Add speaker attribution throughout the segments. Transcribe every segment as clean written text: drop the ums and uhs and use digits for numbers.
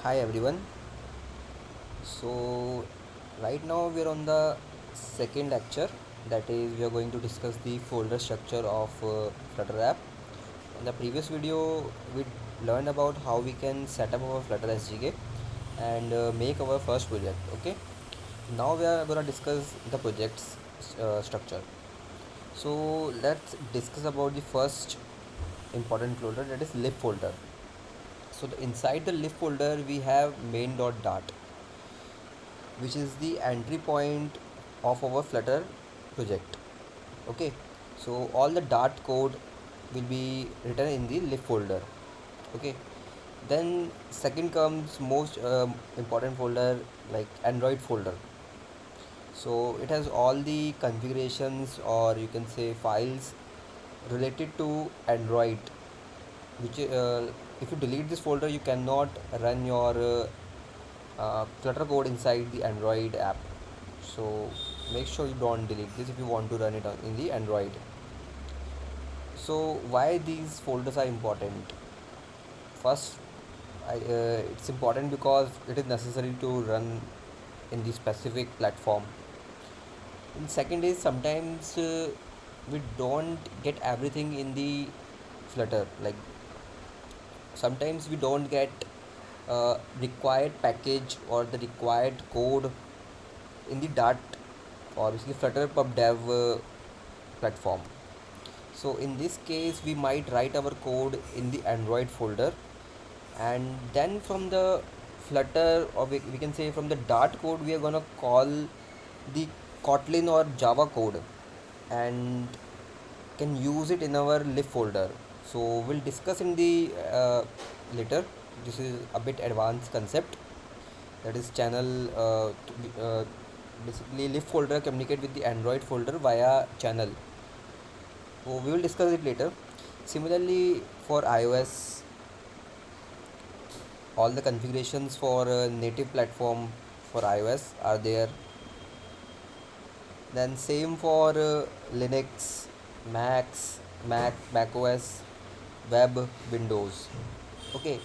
Speaker 1: Hi everyone. So right now we are on the second lecture, that is we are going to discuss the folder structure of Flutter app. In the previous video we learned about how we can set up our Flutter SDK and make our first project. Okay, now we are going to discuss the project's structure. So let's discuss about the first important folder, that is lib folder. So inside the lib folder we have main.dart, which is the entry point of our Flutter project. Okay, so all the dart code will be written in the lib folder. Okay, then second comes most important folder, like Android folder. So it has all the configurations, or you can say files related to Android, which if you delete this folder you cannot run your Flutter code inside the Android app. So make sure you don't delete this if you want to run it in the Android. So why these folders are important? First, it's important because it is necessary to run in the specific platform. And second is sometimes we don't get everything in the Flutter. Like sometimes we don't get required package or the required code in the Dart or basically Flutter pub dev platform. So in this case we might write our code in the Android folder, and then from the Flutter, or we can say from the Dart code, we are gonna call the Kotlin or Java code and can use it in our lib folder. So we'll discuss in the later. This is a bit advanced concept, that is channel basically lib folder communicate with the Android folder via channel. So we will discuss it later. Similarly, for iOS, all the configurations for native platform for iOS are there. Then same for Linux, Mac OS, web, Windows. Okay.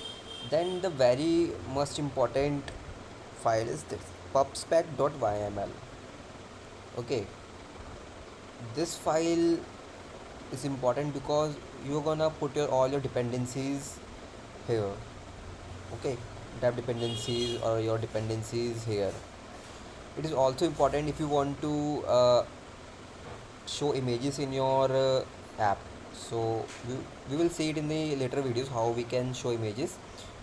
Speaker 1: Then the very most important file is this pubspec.yml. Okay. This file is important because you're gonna put all your dependencies here. Okay, dev dependencies or your dependencies here. It is also important if you want to show images in your app. So we will see it in the later videos how we can show images,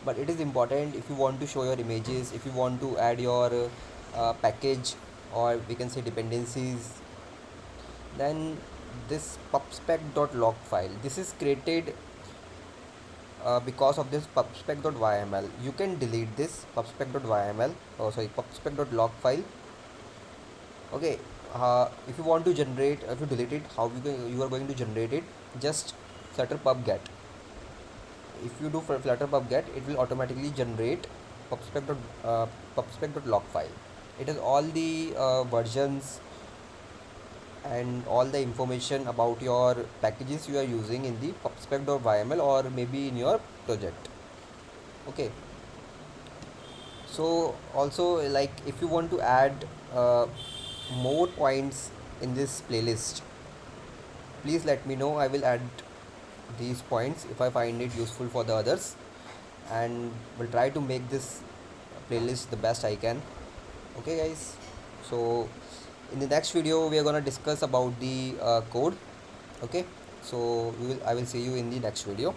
Speaker 1: but it is important if you want to show your images, if you want to add your package, or we can say dependencies. Then this pubspec.log file, this is created because of this pubspec.yml. You can delete this pubspec.yml, oh sorry, pubspec.log file. Okay, if you want to generate, if you delete it, how you are going to generate it? Just flutter pub get. If you do flutter pub get, it will automatically generate pubspec.log file. It has all the versions and all the information about your packages you are using in the pubspec.yml or maybe in your project. Okay, so also, like if you want to add more points in this playlist, please let me know. I will add these points if I find it useful for the others, and will try to make this playlist the best I can. Okay guys, so in the next video we are gonna discuss about the code. Okay, so I will see you in the next video.